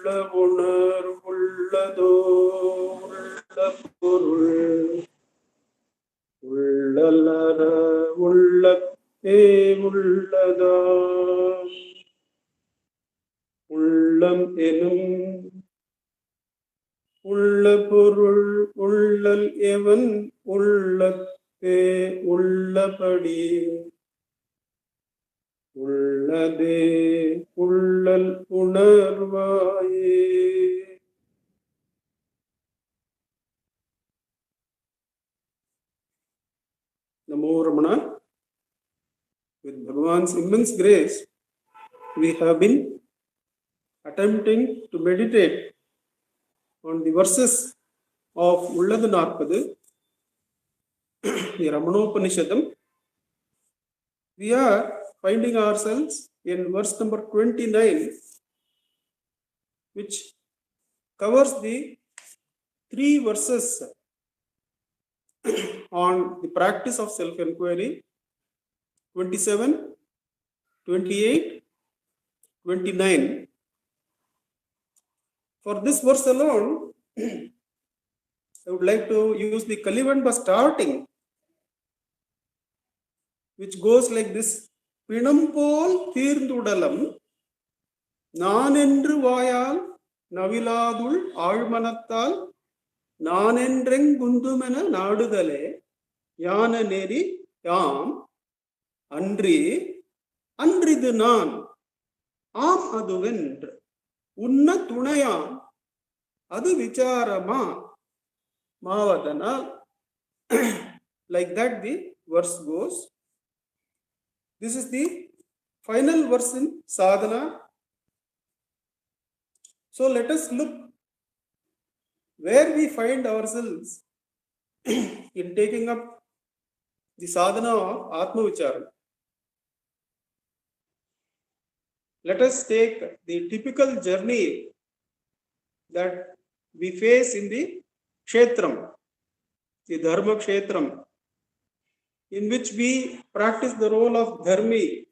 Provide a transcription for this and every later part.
உணர் உள்ளதோ உள்ள பொருள் உள்ளலர உள்ளத்தே உள்ளதாம் உள்ளம் எனும் உள்ள பொருள் உள்ளல் எவன் உள்ளத்தே உள்ளபடி உள்ளதே உள்ளல் உணர்வாயே. Namo Ramana. With Bhagavan's immense grace, we have been attempting to meditate on the verses of Ulladu Narpadu, the Ramanopanishadam. We are finding ourselves in verse number 29, which covers the 3 verses on the practice of self-inquiry, 27, 28, 29. For this verse alone, I would like to use the Kalivandha starting, which goes like this. Pinampol thirndudalam nanendru vayal naviladul aalmanattal nanendrengundumena naadudale yana neri yam andri andridu naan aam aduvendru unna thunayam adu vicharama maavadana. Like that the verse goes. This is the final verse in sadhana. So let us look where we find ourselves in taking up the sadhana of Atma Vicharan. Let us take the typical journey that we face in the Kshetram, the Dharma Kshetram, in which we practice the role of Dharmi,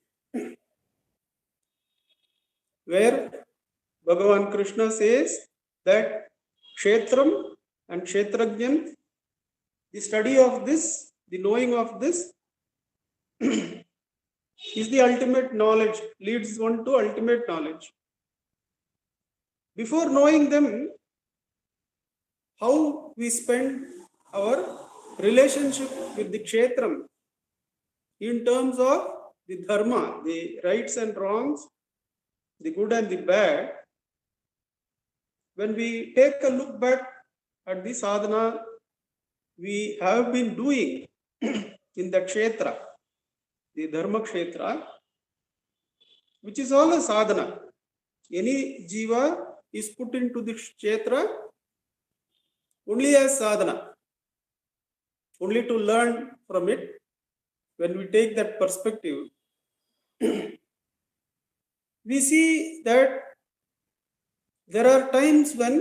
where Bhagavan Krishna says that Kshetram and Kshetrajnan, the study of this, the knowing of this, is the ultimate knowledge, leads one to ultimate knowledge. Before knowing them, how we spend our relationship with the Kshetram in terms of the Dharma, the rights and wrongs, the good and the bad. When we take a look back at the sadhana we have been doing in the Kshetra, the Dharma Kshetra, which is all a sadhana. Any jiva is put into the Kshetra only as sadhana, only to learn from it. When we take that perspective, we see that there are times when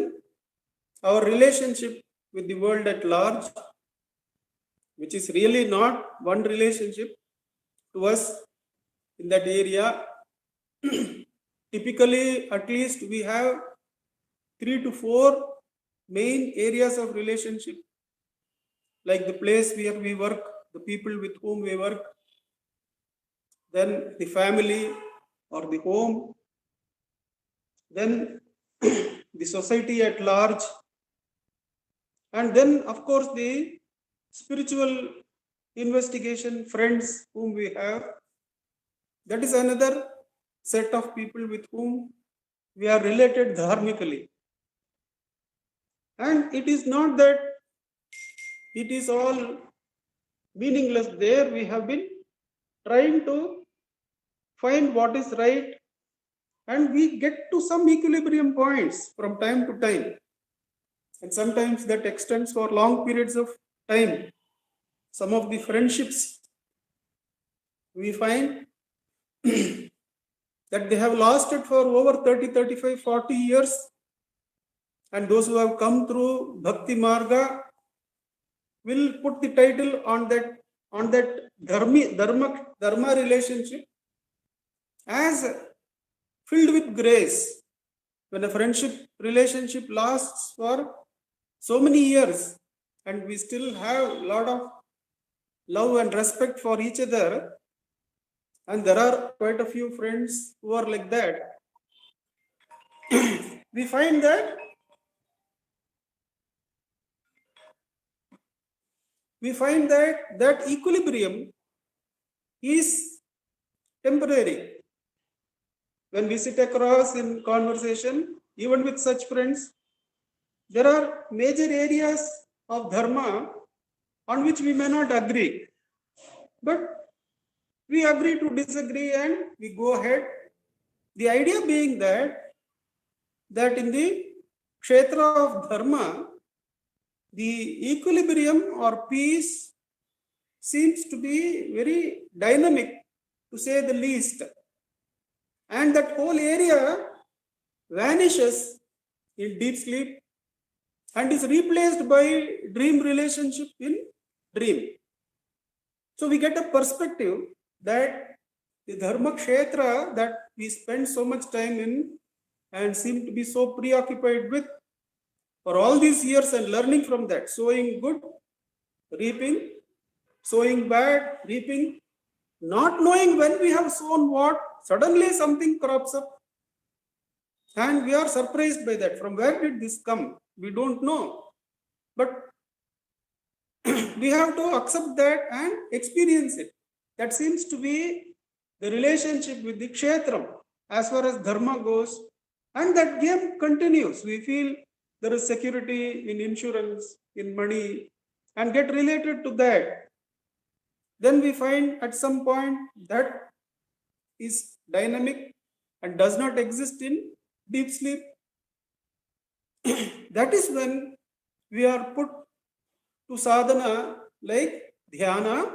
our relationship with the world at large, which is really not one relationship to us in that area, typically at least we have 3 to 4 main areas of relationship, like the place where we work, the people with whom we work, then the family or the home, then the society at large, and then of course the spiritual investigation friends whom we have. That is another set of people with whom we are related dharmically. And it is not that it is all meaningless there. We have been trying to find what is right, and we get to some equilibrium points from time to time, and sometimes that extends for long periods of time. Some of the friendships we find that they have lasted for over 30, 35, 40 years, and those who have come through Bhakti Marga will put the title on that dharma relationship as filled with grace, when a friendship relationship lasts for so many years and we still have a lot of love and respect for each other, and there are quite a few friends who are like that, we find that that equilibrium is temporary. When we sit across in conversation, even with such friends, there are major areas of dharma on which we may not agree, but we agree to disagree and we go ahead. The idea being that in the kshetra of dharma, the equilibrium or peace seems to be very dynamic, to say the least, and that whole area vanishes in deep sleep and is replaced by dream relationship in dream. So we get a perspective that the dharma kshetra that we spend so much time in and seem to be so preoccupied with for all these years and learning from that, sowing good, reaping, sowing bad, reaping, not knowing when we have sown what, suddenly something crops up and we are surprised by that. From where did this come? We don't know. But we have to accept that and experience it. That seems to be the relationship with the kshetram as far as dharma goes. And that game continues. We feel there is security in insurance, in money, and get related to that. Then we find at some point that is dynamic and does not exist in deep sleep. That is when we are put to sadhana like dhyana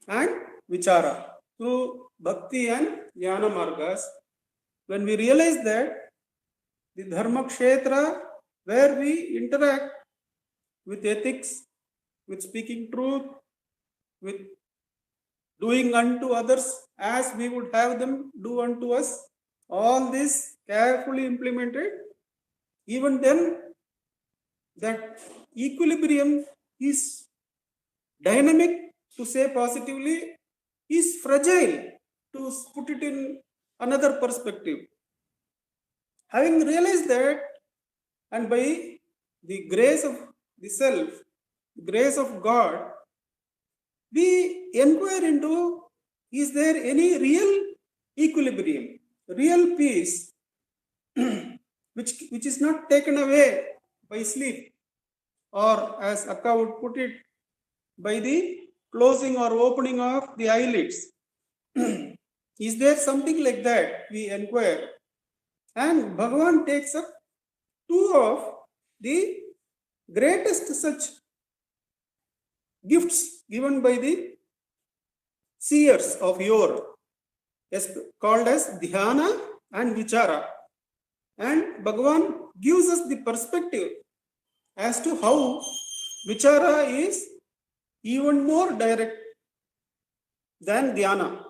and vichara through bhakti and jnana margas. When we realize that the dharma kshetra where we interact with ethics, with speaking truth, with doing unto others as we would have them do unto us, all this carefully implemented, even then that equilibrium is dynamic, to say positively, is fragile, to put it in another perspective. Having realized that, and by the grace of the self, the grace of God, we inquire into, is there any real equilibrium, real peace, which is not taken away by sleep, or as Akka would put it, by the closing or opening of the eyelids. Is there something like that? We inquire. And Bhagavan takes up two of the greatest such gifts given by the seers of yore, called as dhyana and vichara. And Bhagavan gives us the perspective as to how vichara is even more direct than dhyana.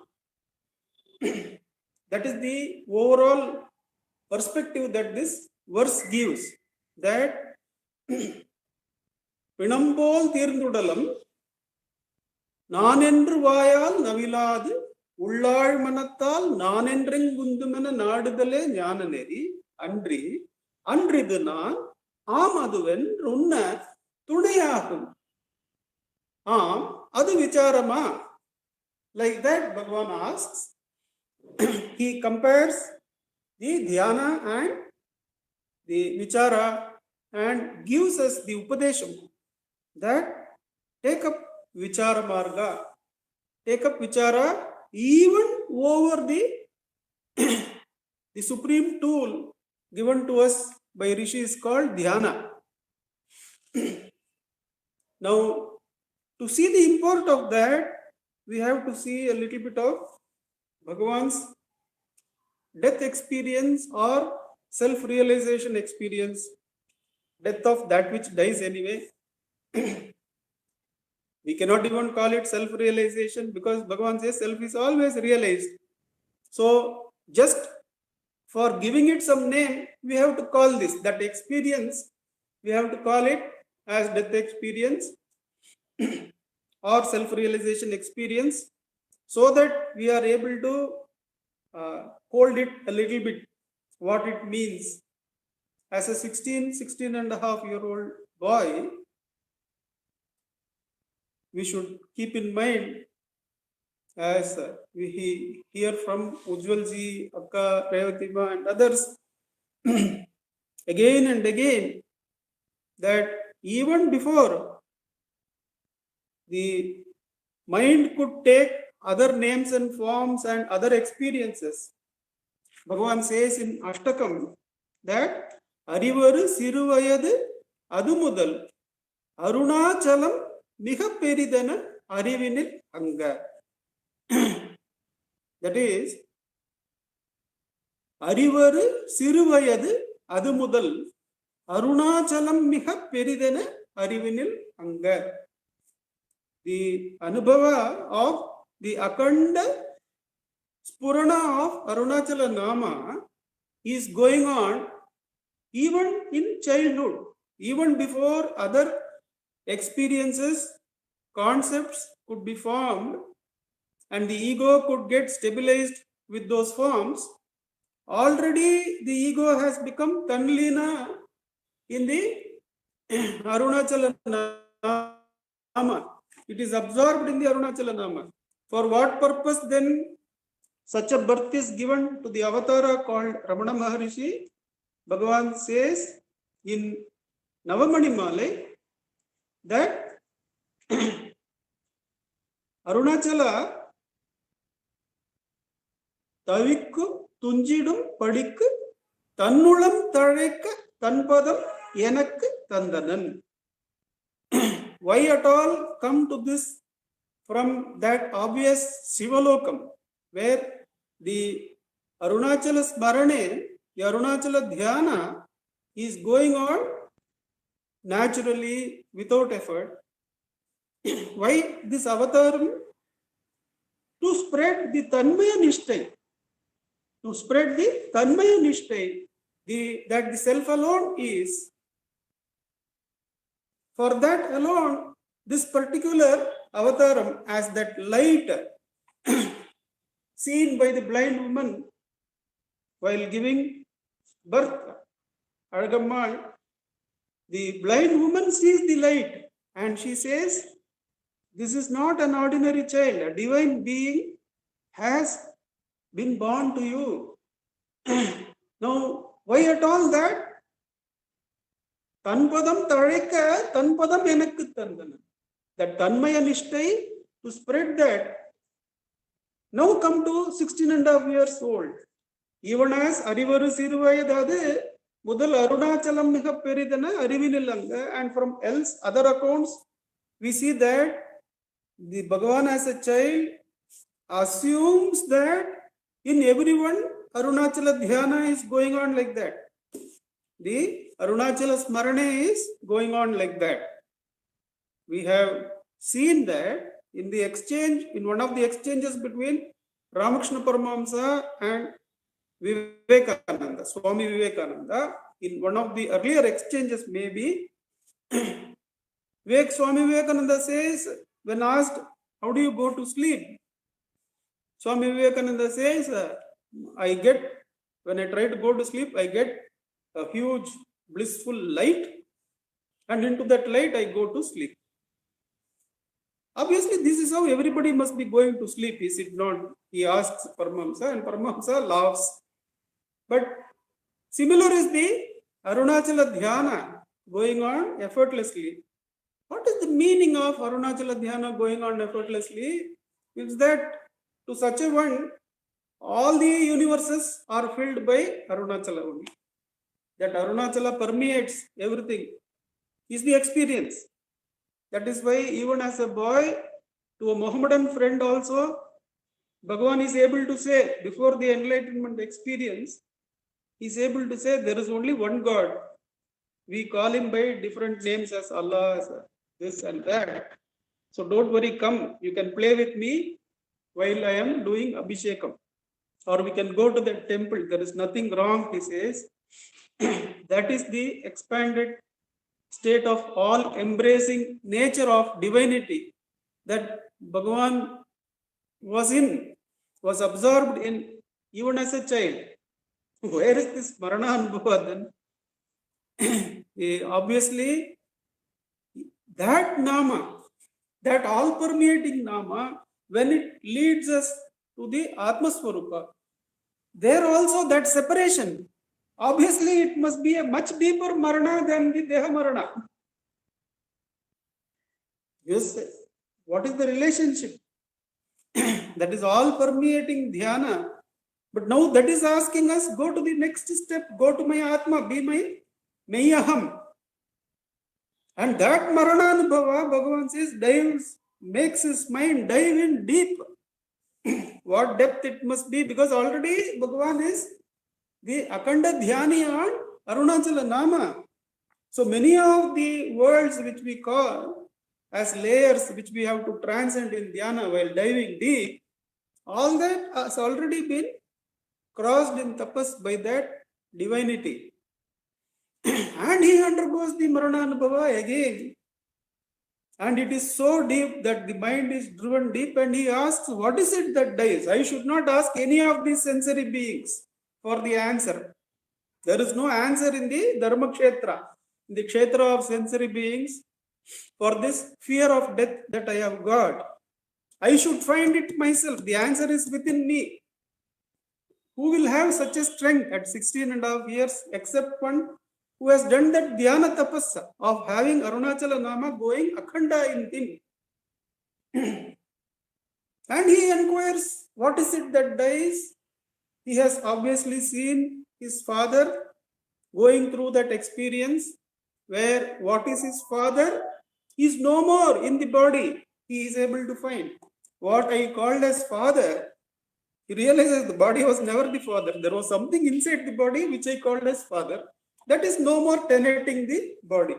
That is the overall perspective that this verse gives, that Pinambol Tirnudalam Nanendru Vayal Naviladu Ullal Manatal Nanendrengundumana Nadudale Nyananeri Andri Andridunan Amaduven Runna Tudayahum Adu Vicharama. Like that, Bhagavan asks, he compares the dhyana and the vichara and gives us the upadesham that take up vichara marga, take up vichara even over the supreme tool given to us by rishis called dhyana. Now, to see the import of that, we have to see a little bit of Bhagavan's death experience or self-realization experience, death of that which dies anyway. We cannot even call it self-realization because Bhagavan says self is always realized. So just for giving it some name, we have to call this, that experience, we have to call it as death experience or self-realization experience, so that we are able to hold it a little bit, what it means. As a 16 and a half year old boy, we should keep in mind, as we hear from Ujjwalji, Akka, Revathi and others again and again, that even before the mind could take other names and forms and other experiences, Bhagavan says in Ashtakam that Arivaru Siruvayadu Adumudal Arunachalam Miha Peridana Arivinil Anga. That is, Arivaru Siruvayadu Adumudal Arunachalam Miha Peridana Arivinil Anga. The Anubhava of the Akanda Spurana of Arunachala Nama is going on even in childhood, even before other experiences, concepts could be formed and the ego could get stabilized with those forms. Already the ego has become Tanlina in the Arunachala Nama. It is absorbed in the Arunachala Nama. For what purpose then such a birth is given to the avatara called Ramana Maharishi? Bhagavan says in Navamani Malai that Arunachala Tavikku Tunjidum Padikku Tannulam Tazhaikka Tanpadam Enakku Tandanan. Why at all come to this from that obvious Sivalokam, where the Arunachala Smarane, the Arunachala Dhyana is going on naturally without effort? Why this avataram? To spread the Tanmaya Nishtai, to spread the Tanmaya Nishtai, that the self alone is. For that alone, this particular avataram, as that light seen by the blind woman while giving birth, Aragammal, the blind woman sees the light and she says, this is not an ordinary child, a divine being has been born to you. Now, why at all that? Tanpadam Tazhaikka Tanpadam Enakku Tandanan. That Tanmaya Nishtai, to spread that. Now come to 16 and a half years old. Even as Arivaru Siruvayadu Mudal Arunachalam Miha Peridana Arivinilanga, and from else other accounts, we see that the Bhagavan as a child assumes that in everyone Arunachala Dhyana is going on like that. The Arunachala Smarane is going on like that. We have seen that in the exchange, in one of the exchanges between Ramakrishna Paramahamsa and Vivekananda, Swami Vivekananda, in one of the earlier exchanges maybe, Swami Vivekananda says, when asked, how do you go to sleep? Swami Vivekananda says, when I try to go to sleep, I get a huge blissful light, and into that light I go to sleep. Obviously, this is how everybody must be going to sleep, is it not? He asks Paramahamsa, and Paramahamsa laughs. But similar is the Arunachala Dhyana going on effortlessly. What is the meaning of Arunachala Dhyana going on effortlessly? It's that to such a one, all the universes are filled by Arunachala only. That Arunachala permeates everything is the experience. That is why even as a boy, to a Mohammedan friend also, Bhagavan is able to say, before the enlightenment experience, he is able to say there is only one God. We call him by different names as Allah, as this and that. So don't worry, come, you can play with me while I am doing Abhishekam. or we can go to the temple. There is nothing wrong, he says. That is the expanded state of all embracing nature of divinity that Bhagavan was absorbed in even as a child. Where is this Marana Anubhava then? Obviously, that Nama, that all-permeating Nama, when it leads us to the Atmaswarupa, there also that separation. Obviously, it must be a much deeper Marana than the Deha Marana. Yes, what is the relationship? That is all-permeating dhyana. But now that is asking us, go to the next step, go to my Atma, be my Mayaham. And that Marananubhava, Bhagavan says, makes his mind dive in deep. What depth it must be, because already Bhagavan is the Akanda Dhyani on Arunachala Nama. So many of the words which we call as layers which we have to transcend in dhyana while diving deep, all that has already been crossed in tapas by that divinity. And he undergoes the Marananubhava again. And it is so deep that the mind is driven deep, and he asks, what is it that dies? I should not ask any of these sensory beings for the answer. There is no answer in the Dharma Kshetra, in the Kshetra of sensory beings, for this fear of death that I have got. I should find it myself. The answer is within me. Who will have such a strength at 16.5 years, except one who has done that dhyana tapassa of having Arunachala Nama going akhanda in him. And he inquires, what is it that dies? He has obviously seen his father going through that experience where what is his father is no more in the body. He is able to find what I called as father. He realizes the body was never the father. There was something inside the body which I called as father. That is no more tenanting the body.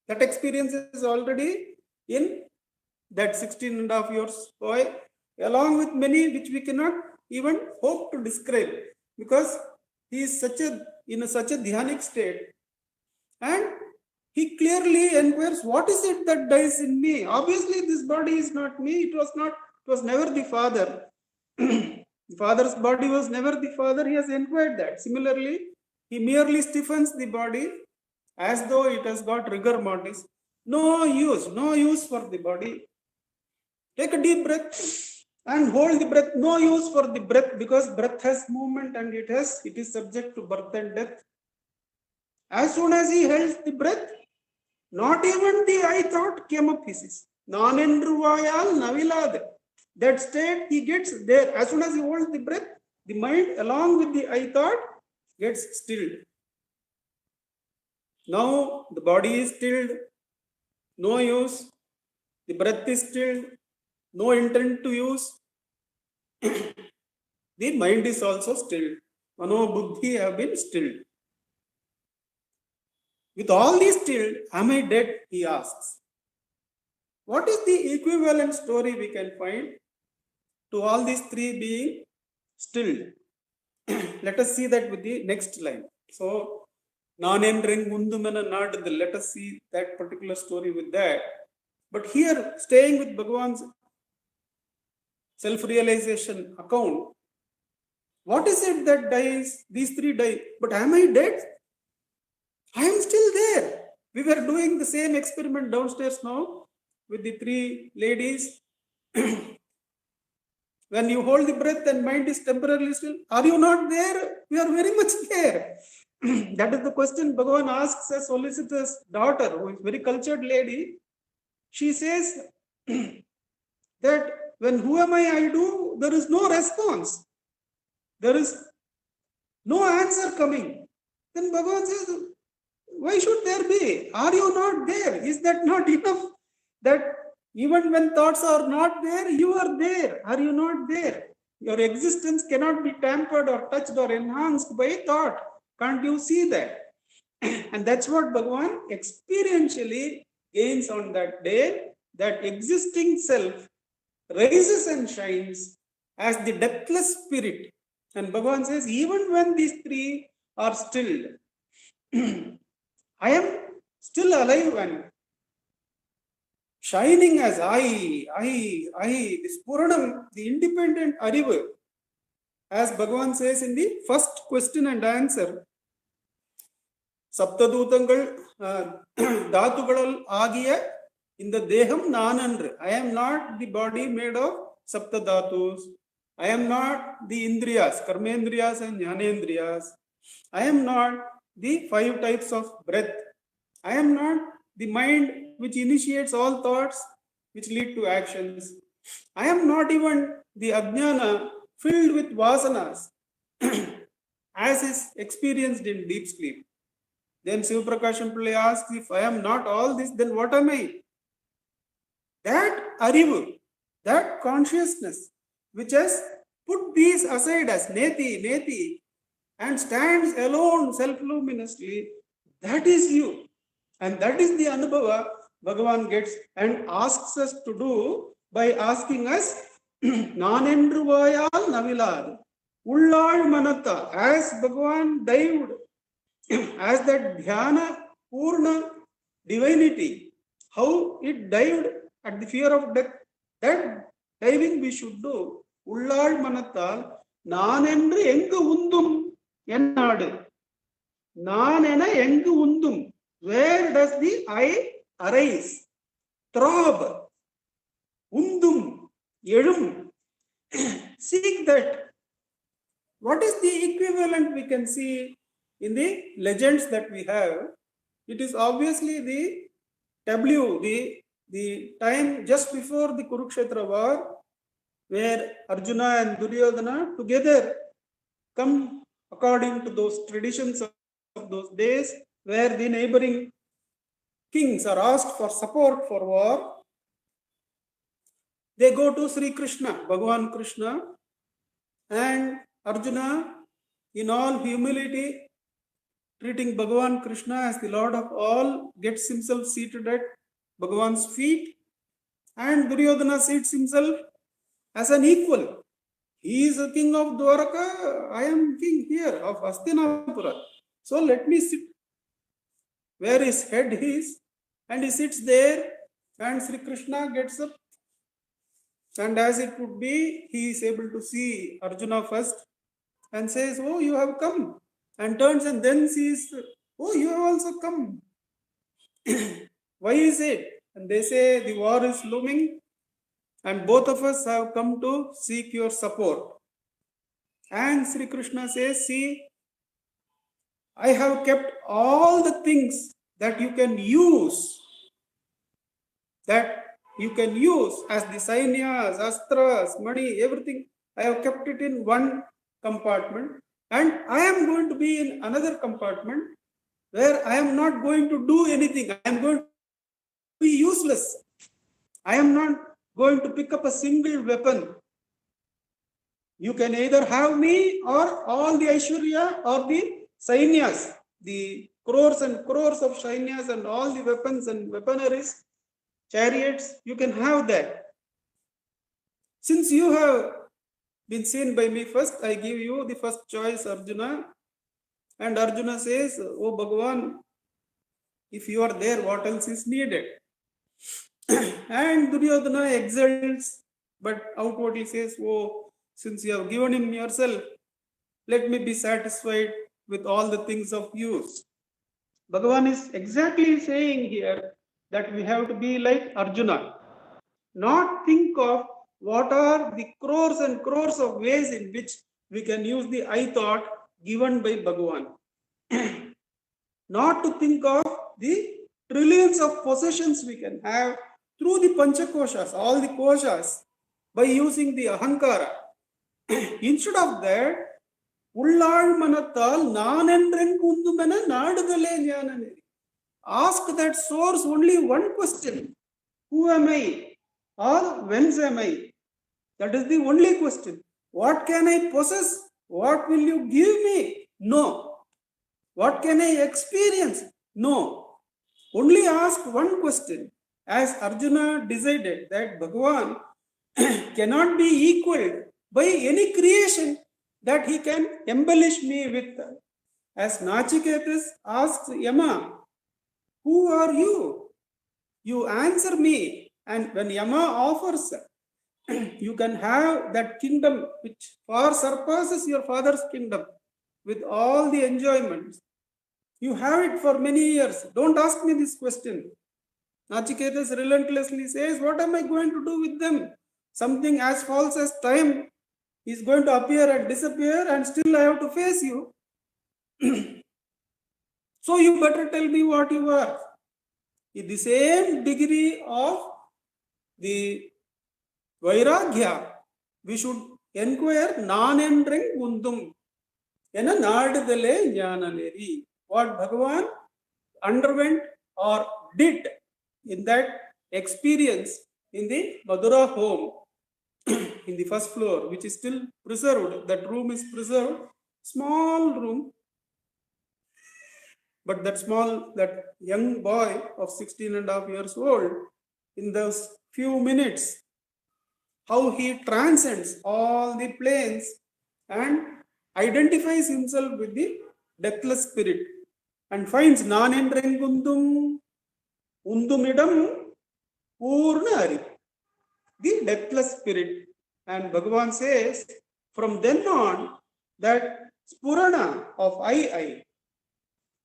That experience is already in that 16.5 years boy, along with many which we cannot even hope to describe, because he is in such a dhyanic state. And he clearly inquires, what is it that dies in me? Obviously, this body is not me. It was never the father. The father's body was never the father. He has inquired that. Similarly, he merely stiffens the body as though it has got rigor mortis. No use for the body. Take a deep breath and hold the breath. No use for the breath, because breath has movement and it is subject to birth and death. As soon as he held the breath, not even the I thought came up, he says. Nanendruvayal navilad. That state he gets there. As soon as he holds the breath, the mind along with the I thought gets stilled. Now the body is stilled, no use. The breath is stilled, no intent to use. The mind is also stilled. Mano buddhi have been stilled. With all these stilled, am I dead? He asks. What is the equivalent story we can find to all these three being stilled? Let us see that with the next line. So, Nanendring Mundumana Nad, let us see that particular story with that. But here, staying with Bhagavan's self-realization account, what is it that dies? These three die. But am I dead? I am still there. We were doing the same experiment downstairs now with the three ladies. When you hold the breath and mind is temporarily still, are you not there? We are very much there. That is the question Bhagavan asks a solicitor's daughter, who is a very cultured lady. She says that when who am I do, there is no response. There is no answer coming. Then Bhagavan says, why should there be? Are you not there? Is that not enough? That even when thoughts are not there, you are there. Are you not there? Your existence cannot be tampered or touched or enhanced by thought. Can't you see that? And that's what Bhagavan experientially gains on that day, that existing self rises and shines as the deathless spirit. And Bhagavan says, even when these three are stilled, I am still alive and shining as I, this Puranam, the independent Arivu, as Bhagavan says in the first question and answer, Saptadutangal, Dhatugalal Agiya, in the Deham Nanandru. I am not the body made of Saptadhatus. I am not the Indriyas, Karmendriyas and Jnanendriyas. I am not the 5 types of breath. I am not the mind which initiates all thoughts which lead to actions. I am not even the Ajnana filled with vasanas as is experienced in deep sleep. Then Sivaprakasham Pillai asks, if I am not all this, then what am I? That arivu, that consciousness, which has put these aside as neti, and stands alone self-luminously, that is you. And that is the anubhava Bhagavan gets and asks us to do by asking us, Nanendru vayal navilad, ullal manatta, as Bhagavan dived, as that dhyana, purna divinity, how it dived at the fear of death, that diving we should do. Ullal manatal, nanendru engu undum ennadu. Nanena engu undum. Where does the I arise? Throb. Undum. Edum. Seek that. What is the equivalent we can see in the legends that we have? It is obviously the W, the time just before the Kurukshetra war, where Arjuna and Duryodhana together come according to those traditions of those days, where the neighboring kings are asked for support for war. They go to Sri Krishna, Bhagavan Krishna, and Arjuna, in all humility, treating Bhagavan Krishna as the Lord of all, gets himself seated at Bhagavan's feet, and Duryodhana seats himself as an equal. He is a king of Dwaraka, I am king here of Hastinapura. So let me sit where his head is, and he sits there, and Sri Krishna gets up, and as it would be, he is able to see Arjuna first and says, oh, you have come, and turns and then sees, oh, you have also come. Why is it? And they say, the war is looming, and both of us have come to seek your support. And Sri Krishna says, see, I have kept all the things that you can use, as the sainyas, astras, money, everything. I have kept it in one compartment, and I am going to be in another compartment where I am not going to do anything. I am going to be useless. I am not going to pick up a single weapon. You can either have me or all the Aishwarya or the Sainyas, the crores and crores of Sainyas and all the weapons and weaponaries, chariots, you can have that. Since you have been seen by me first, I give you the first choice, Arjuna. And Arjuna says, oh Bhagavan, if you are there, what else is needed? And Duryodhana exults, but outwardly says, oh, since you have given him yourself, let me be satisfied with all the things of use. Bhagavan is exactly saying here that we have to be like Arjuna. Not think of what are the crores and crores of ways in which we can use the I thought given by Bhagavan. Not to think of the trillions of possessions we can have through the Panchakoshas, all the koshas, by using the Ahankara. Instead of that, Ullal Manatal Nanendrenkundumena Nadagale Jnananeri. Ask that source only one question. Who am I? Or whence am I? That is the only question. What can I possess? What will you give me? No. What can I experience? No. Only ask one question. As Arjuna decided that Bhagavan cannot be equaled by any creation that he can embellish me with. As Nachiketas asks Yama, who are you? You answer me. And when Yama offers, you can have that kingdom which far surpasses your father's kingdom with all the enjoyments. You have it for many years. Don't ask me this question. Nachiketas relentlessly says, what am I going to do with them? Something as false as time is going to appear and disappear, and still I have to face you. So you better tell me what you are. In the same degree of the Vairagya, we should inquire nanendreng gundum ena naadudale jnananeri. What Bhagavan underwent or did in that experience in the Madura home, in the first floor, which is still preserved. That room is preserved, small room. But that young boy of 16.5 years old, in those few minutes, how he transcends all the planes and identifies himself with the deathless spirit and finds nanendrengundum undumidam purna ari, the deathless spirit. And Bhagavan says, from then on, that spurana of I,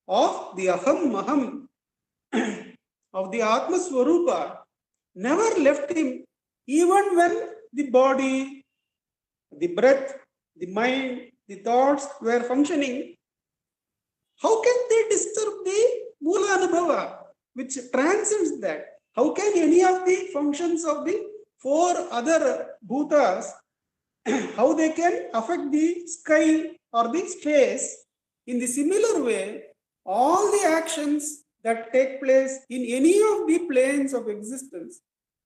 of the aham maham, of the Atma Swarupa, never left him, even when the body, the breath, the mind, the thoughts were functioning. How can they disturb the Mula Anubhava, which transcends that? How can any of the functions of the four other bhutas, how they can affect the sky or the space? In the similar way, all the actions that take place in any of the planes of existence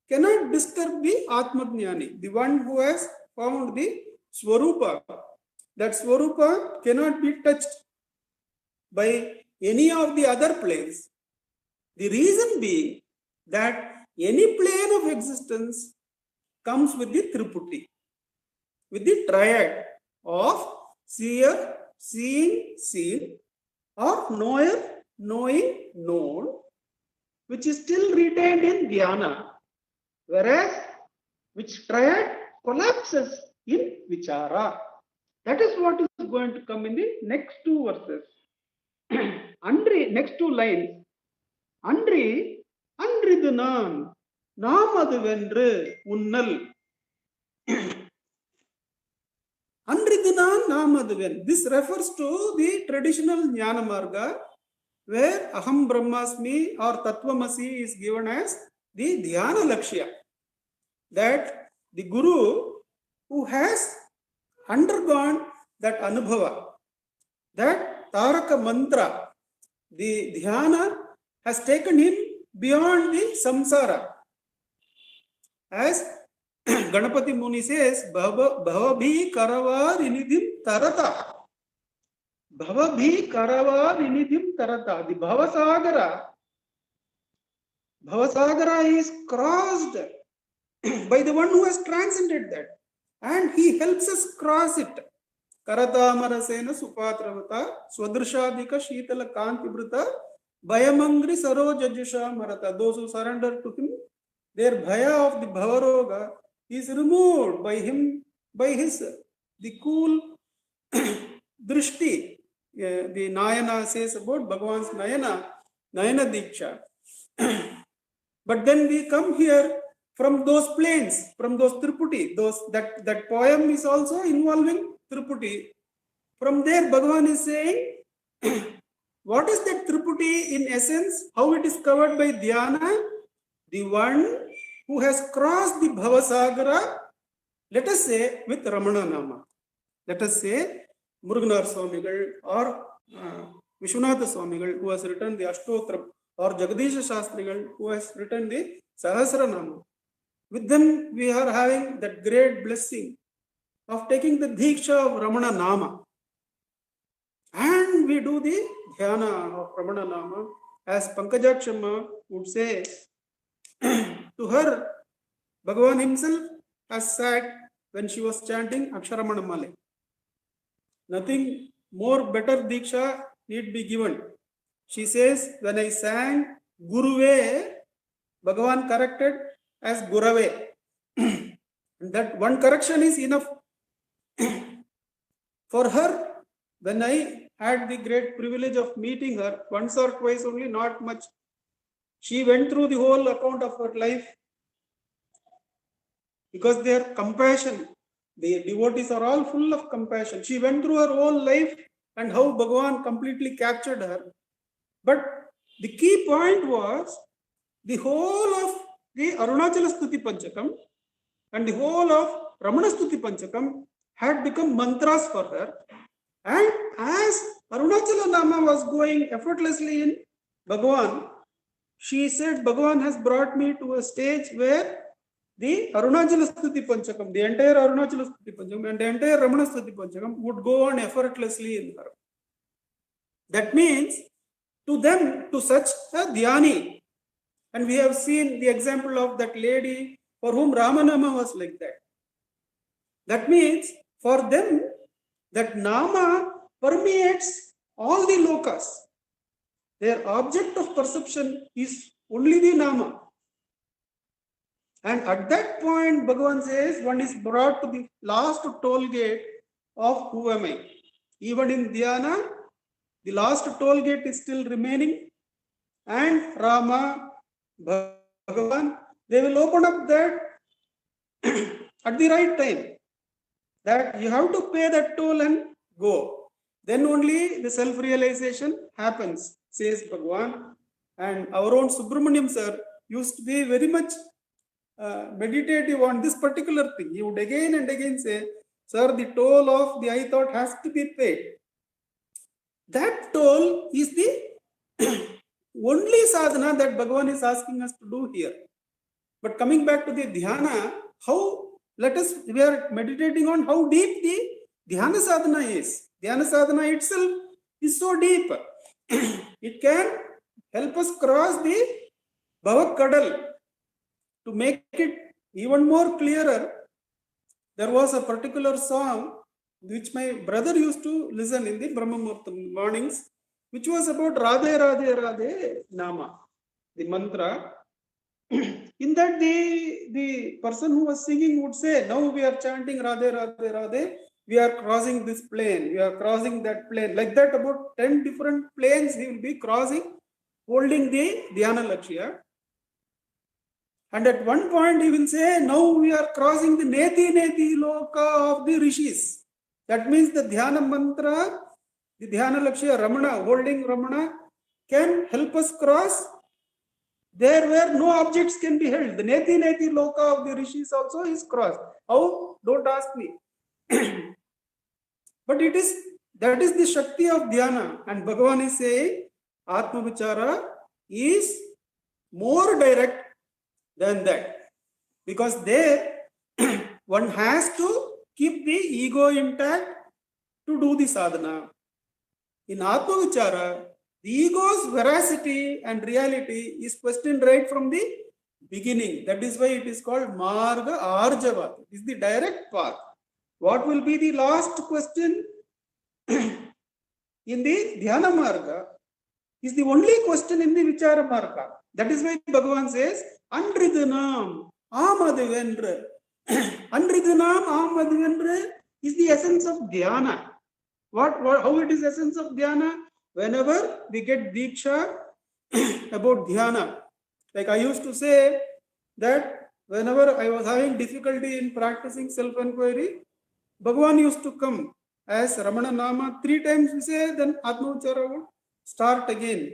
cannot disturb the Atmajnani, the one who has found the Swarupa. That Swarupa cannot be touched by any of the other planes. The reason being that any plane of existence comes with the Triputi, with the triad of seer, seeing, seen, or knower, knowing, known, which is still retained in Dhyana, whereas which triad collapses in Vichara. That is what is going to come in the next two verses. Next two lines. Andri, andridu nan, namadu vendru unnal. Andridunan Namaduven. This refers to the traditional Jnana Marga, where Aham Brahmasmi or Tattvamasi is given as the Dhyana Lakshya. That the Guru who has undergone that Anubhava, that Taraka Mantra, the Dhyana has taken him beyond the Samsara. As Ganapati Muni says, Bhavabhi Karavar Inidhim Tarata. Bhavabhi Karavar Inidhim Tarata. The Bhavasagara is crossed by the one who has transcended that. And he helps us cross it. Karata Marasena Supatravata, Swadrishadika Shitala Kantibrita, Bhayamangri Sarojajusha Marata. Those who surrender to him, their bhaya of the Bhavaroga is removed by him, by his, the cool drishti. The Nayana says about Bhagavan's Nayana Diksha. But then we come here from those planes, from those Triputi, that poem is also involving Triputi. From there, Bhagavan is saying, what is that Triputi in essence? How it is covered by Dhyana? The one who has crossed the Bhavasagara, let us say with Ramana Nama. Let us say Muruganar Swamigal or Vishwanatha Swamigal, who has written the Ashtotram, or Jagadisha Shastrigal, who has written the Sahasranama. With them, we are having that great blessing of taking the Diksha of Ramana Nama. And we do the Dhyana of Ramana Nama, as Pankajakshama would say. To her, Bhagavan himself has sat when she was chanting Aksharamanamale. Nothing more better Diksha need be given. She says, when I sang Guruve, Bhagavan corrected as Gurave. That one correction is enough. For her, when I had the great privilege of meeting her, once or twice only, not much, she went through the whole account of her life. Because their compassion, the devotees are all full of compassion. She went through her whole life and how Bhagavan completely captured her. But the key point was the whole of the Arunachala Stuti Panchakam and the whole of Ramana Stuti Panchakam had become mantras for her. And as Arunachala Nama was going effortlessly in Bhagavan, she said, Bhagavan has brought me to a stage where the Arunachala Stuti Panchakam, the entire Arunachala Stuti Panchakam and the entire Ramana Stuti Panchakam would go on effortlessly in her. That means to them, to such a dhyani, and we have seen the example of that lady for whom Ramanama was like that. That means for them, that Nama permeates all the lokas. Their object of perception is only the Nama. And at that point, Bhagavan says, one is brought to the last toll gate of who am I? Even in Dhyana, the last toll gate is still remaining. And Rama, Bhagavan, they will open up that at the right time. That you have to pay that toll and go. Then only the self-realization happens, says Bhagavan. And our own Subramaniam sir used to be very much meditative on this particular thing. He would again and again say, sir, the toll of the I thought has to be paid. That toll is the only sadhana that Bhagavan is asking us to do here. But coming back to the dhyana, we are meditating on how deep the dhyana sadhana is. Dhyana sadhana itself is so deep. It can help us cross the Bhavat Kadal. To make it even more clearer, there was a particular song which my brother used to listen in the Brahma Muhurtam mornings, which was about Radhe Radhe Radhe Nama, the mantra. In that, the person who was singing would say, now we are chanting Radhe Radhe Radhe, we are crossing this plane, we are crossing that plane. Like that, about 10 different planes he will be crossing, holding the Dhyana Lakshya. And at one point he will say, now we are crossing the Neti Neti Loka of the Rishis. That means the Dhyana mantra, the Dhyana Lakshya Ramana, holding Ramana, can help us cross there where no objects can be held. The Neti Neti Loka of the Rishis also is crossed. How? Don't ask me. But that is the Shakti of Dhyana. And Bhagavan is saying, Atma Vichara is more direct than that, because there one has to keep the ego intact to do the sadhana. In Atma Vichara, the ego's veracity and reality is questioned right from the beginning. That is why it is called Marga Arjava. It is the direct path. What will be the last question in the Dhyana Marga is the only question in the Vichara Marga. That is why Bhagavan says, Andridhanam Amadivendra. Andridhanam Amadivendra is the essence of Dhyana. How it is essence of Dhyana? Whenever we get Diksha about Dhyana. Like I used to say that whenever I was having difficulty in practicing self-inquiry, Bhagavan used to come as Ramana Nama 3 times we say, then Atma Vichara would start again.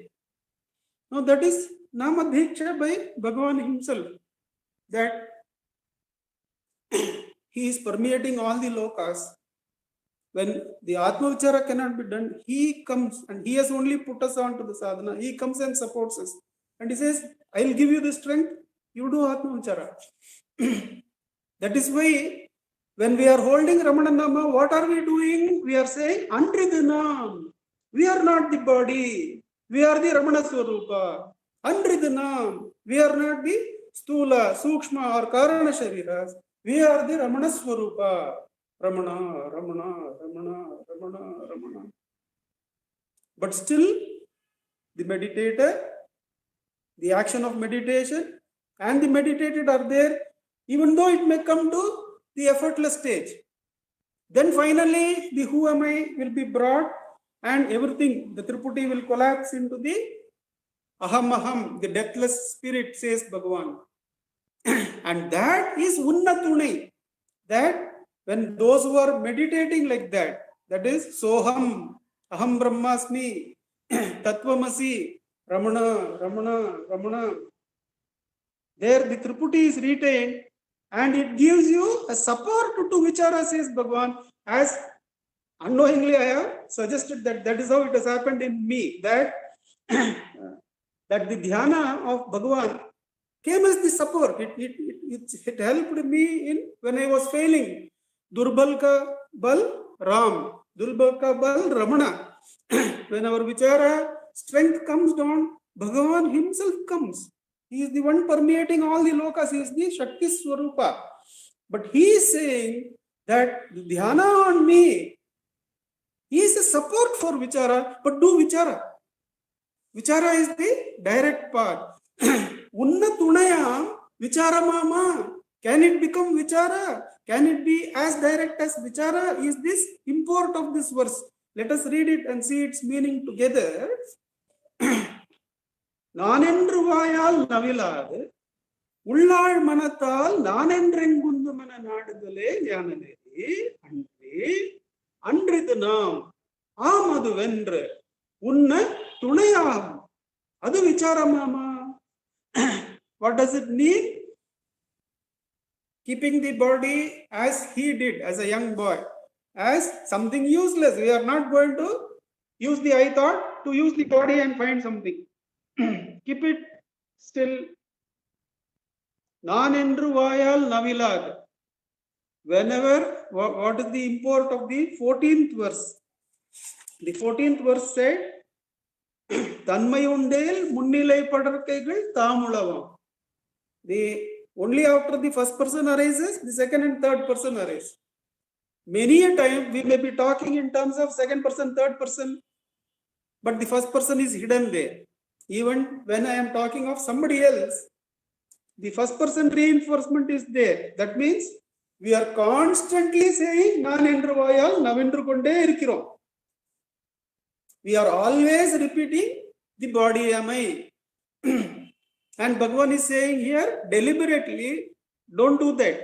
Now that is Nama Diksha by Bhagavan himself, that he is permeating all the lokas. When the Atma Vichara cannot be done, he comes and he has only put us on to the sadhana. He comes and supports us. And he says, I will give you the strength, you do Atma Vichara. That is why when we are holding Ramana Nama, what are we doing? We are saying, Andridhanam. We are not the body. We are the Ramana Swarupa. Andridhanam. We are not the Stula, Sukshma or Karana Shariras. We are the Ramana Swarupa. Ramana, Ramana, Ramana, Ramana, Ramana. But still, the meditator, the action of meditation, and the meditated are there, even though it may come to the effortless stage. Then finally, the who am I will be brought, and everything, the Triputi will collapse into the Aham Aham, the deathless spirit, says Bhagavan. And that is Unnatunai. That when those who are meditating like that, that is Soham, Aham Brahmasmi, Tattvamasi, Ramana, Ramana, Ramana. There the Triputi is retained, and it gives you a support to Vichara, says Bhagavan. As unknowingly I have suggested that is how it has happened in me, that that the dhyana of Bhagavan came as the support. It helped me in when I was failing. Durbal ka bal Ram, Durbal ka bal Ramana. When our Vichara strength comes down, Bhagavan himself comes. He is the one permeating all the lokas. He is the Shakti Swarupa. But he is saying that the dhyana on me, he is a support for Vichara, but do Vichara. Vichara is the direct path. Unna Tunaya, Vichara Mama. Can it become Vichara? Can it be as direct as Vichara? Is this import of this verse? Let us read it and see its meaning together. நானென்று வாயால் நவிலாது உள்ளாள் மனத்தால் நானென்றெங்குந்து மன நாடுதலே ஞானநெறி அன்றே அன்றிது நாம் ஆம் அது வென்று உன்ன துணையாகும் அது விசாரமாமா. What does it mean? Keeping the body as he did as a young boy, as something useless. We are not going to use the I thought to use the body and find something. Keep it still. Nanendru vayal navilad. Whenever, what is the import of the 14th verse? The 14th verse said, Tanmayundel munnilai padarkaigal tamulavam. Only after the first person arises, the second and third person arise. Many a time we may be talking in terms of second person, third person, but the first person is hidden there. Even when I am talking of somebody else, the first person reinforcement is there. That means we are constantly saying Nanendru vayal navendru konde irkirom. We are always repeating the body am I. And Bhagavan is saying here deliberately, don't do that.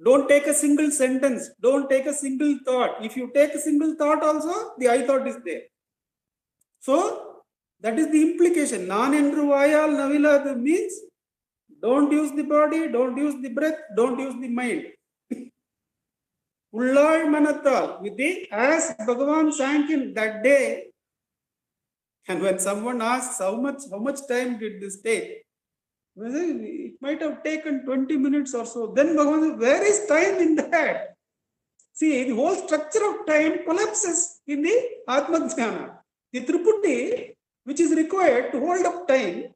Don't take a single sentence. Don't take a single thought. If you take a single thought also, the I thought is there. So that is the implication. Nanendru vayal navilad means don't use the body, don't use the breath, don't use the mind. Ullal manatal, with the as Bhagavan sank in that day. And when someone asks how much time did this take? It might have taken 20 minutes or so. Then Bhagavan says, where is time in that? See, the whole structure of time collapses in the Atma-jnana. The Triputi, which is required to hold up time,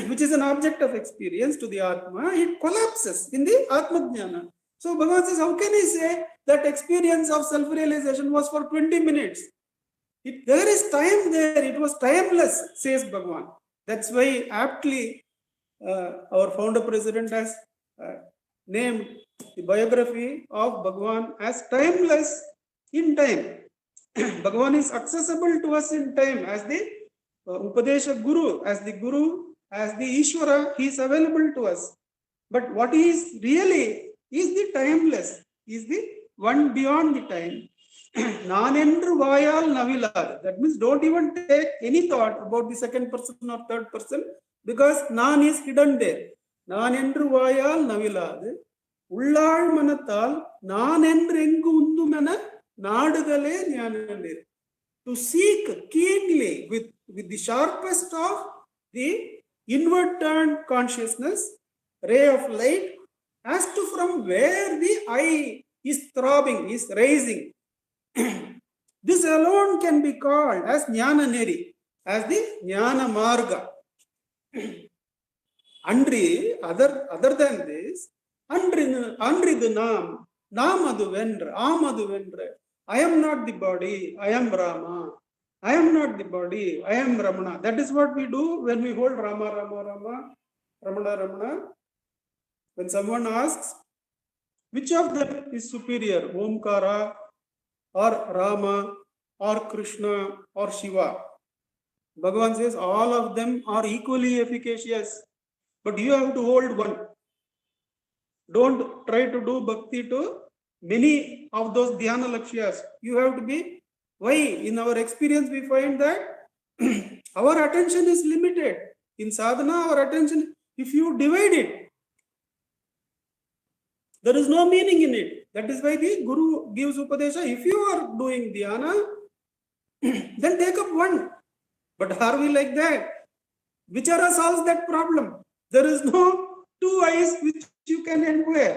which is an object of experience to the Atma, it collapses in the Atma-jnana. So Bhagavan says, how can he say that experience of self-realization was for 20 minutes? There is time there. It was timeless, says Bhagavan. That's why aptly our founder president has named the biography of Bhagavan as timeless in time. Bhagavan is accessible to us in time as the Upadesha Guru, as the Ishvara, he is available to us. But what he is really is the timeless, is the one beyond the time. Nanendru vayal navilad. That means don't even take any thought about the second person or third person, because Nan is hidden there. Nanendru vayal navilad. Ullal manatal nanendrengu undumana nadugale jnananir. To seek keenly with the sharpest of the inward turned consciousness, ray of light, as to from where the I is throbbing, is rising. This alone can be called as Jnana Neri, as the Jnana Marga. Andri, other than this, அன்றிது நாம் அது வென்று, ஆம் அது வென்று. I am not the body, I am Rama. I am not the body, I am Ramana. That is what we do when we hold Rama, Rama, Rama, Ramana, Ramana. When someone asks, which of them is superior, Omkara or Rama or Krishna or Shiva? Bhagavan says all of them are equally efficacious, but you have to hold one. Don't try to do bhakti to many of those dhyana lakshyas. You have to be. Why? In our experience, we find that our attention is limited. In sadhana, our attention, if you divide it, there is no meaning in it. That is why the Guru gives Upadesha. If you are doing dhyana, then take up one. But are we like that? Vichara solves that problem. There is no two eyes which you can inquire.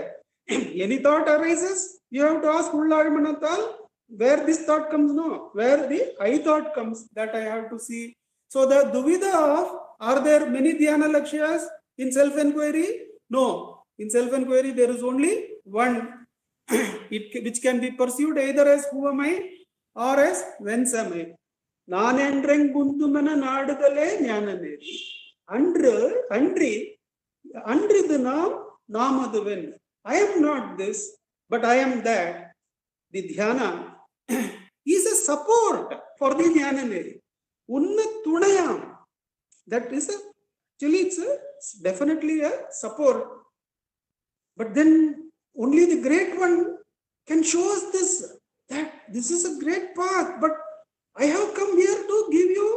Any thought arises, you have to ask Ulladu where this thought comes, no, where the I thought comes, that I have to see. So the duvida of, are there many dhyana lakshyas in self-inquiry? No. In self-inquiry, there is only one, which can be perceived either as who am I or as whence am I. நானென்றெங்குந்துமென நாடுதலே ஞானநெறி. அன்றிது நாம் அது when. I am not this, but I am that. The dhyana is a support for the ஞானநெறி. Unna tunayam. That is actually it's definitely a support. But then only the great one can show us this, that this is a great path, but I have come here to give you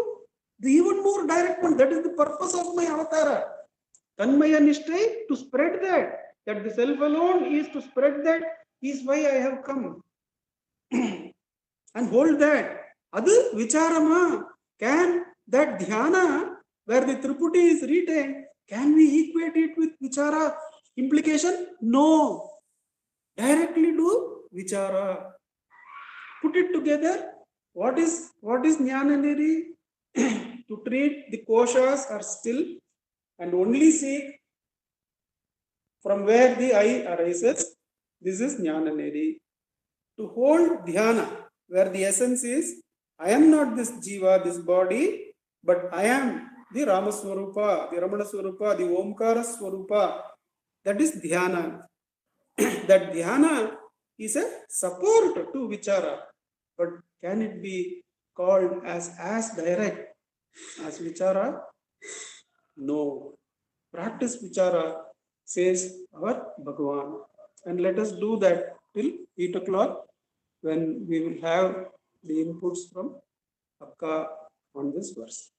the even more direct one. That is the purpose of my avatara. Tanmaya Nishtai, to spread that the self alone is to spread that, is why I have come. And hold that. Adu vicharama. Can that dhyana, where the Triputi is retained, can we equate it with vichara implication? No. Directly do vichara. Put it together. What is Jnananeri? To treat the koshas are still and only seek from where the I arises. This is Jnananeri. To hold dhyana, where the essence is, I am not this jiva, this body, but I am the Rama Swarupa, the Ramana Swarupa, the Omkara Swarupa. That is dhyana. That dhyana is a support to vichara. But can it be called as direct as vichara? No. Practice vichara, says our Bhagavan. And let us do that till 8 o'clock, when we will have the inputs from Akka on this verse.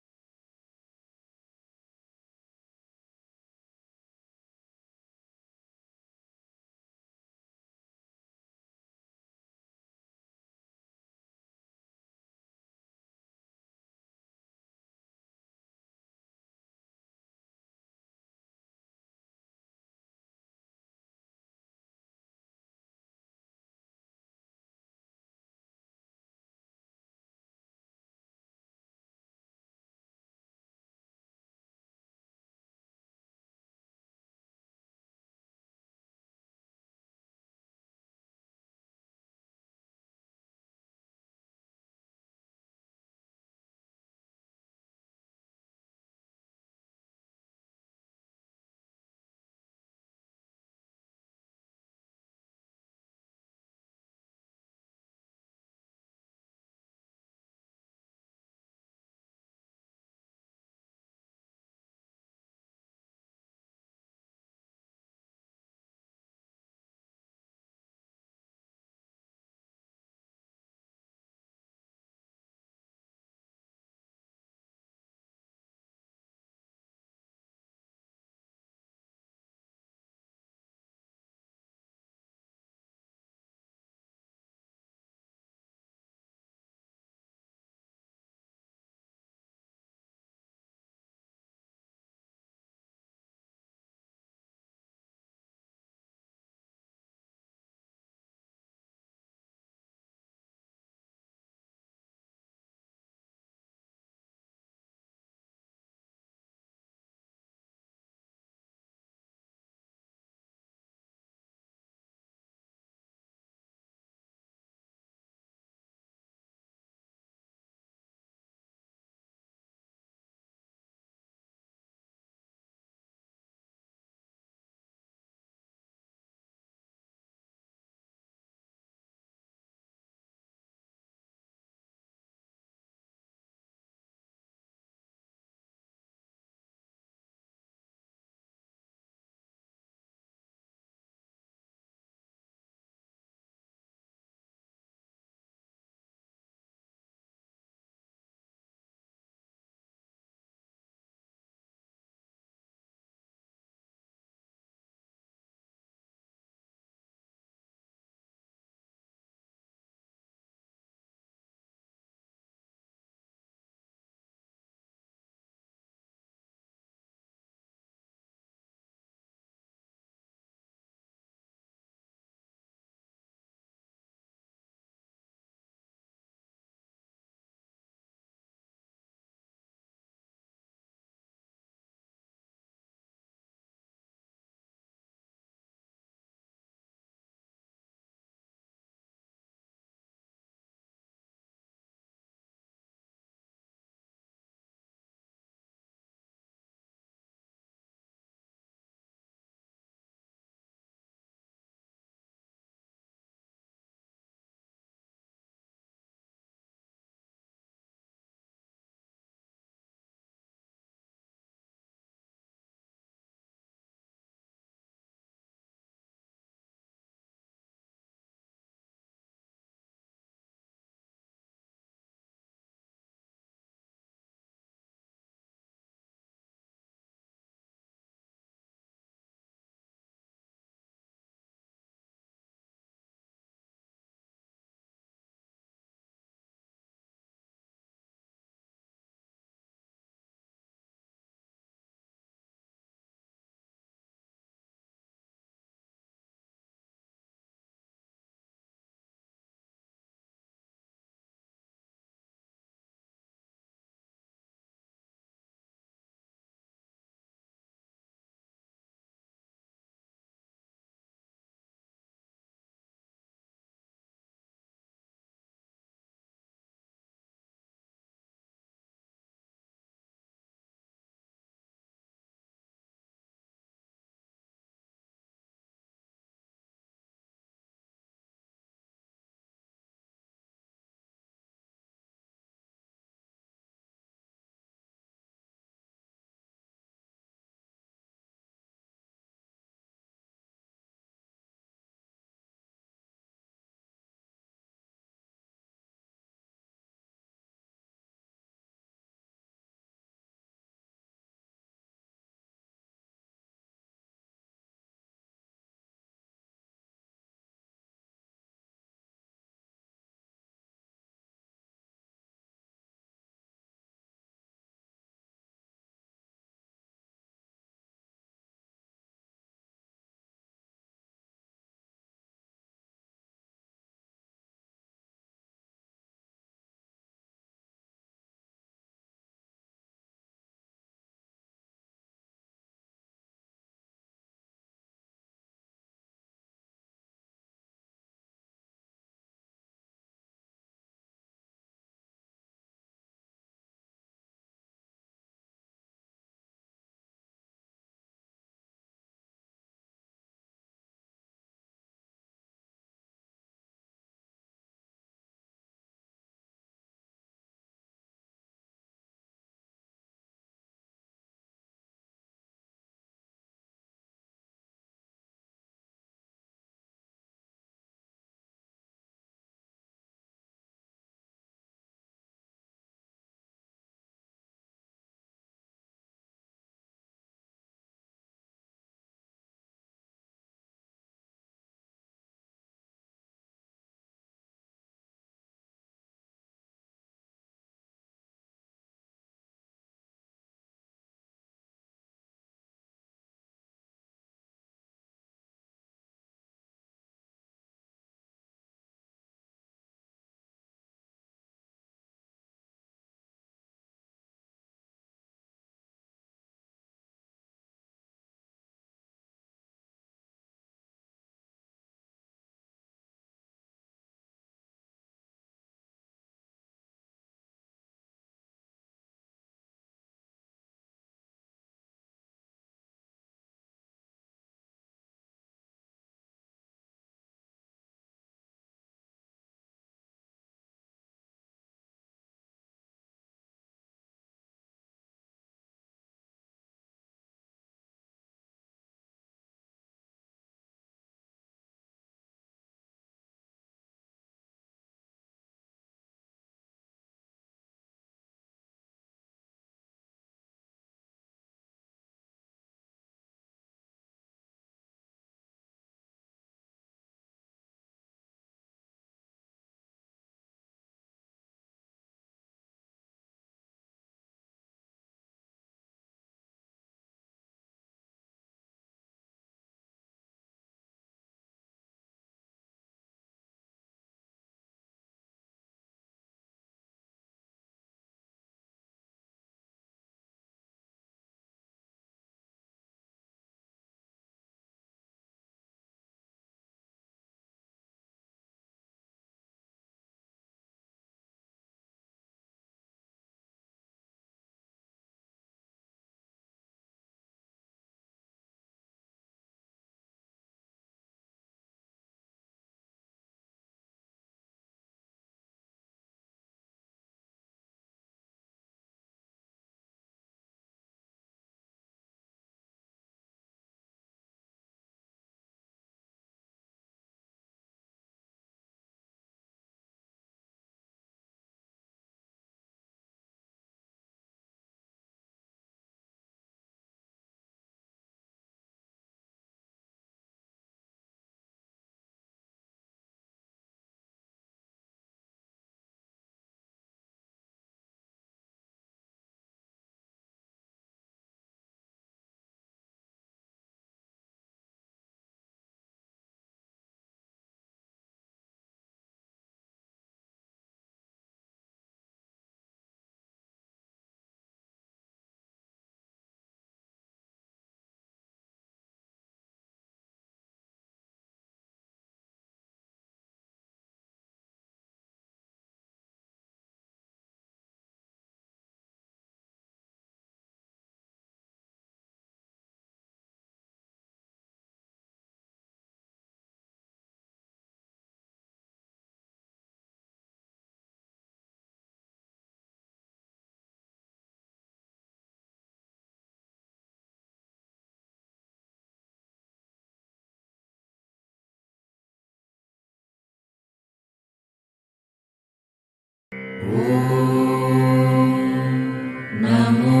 नमो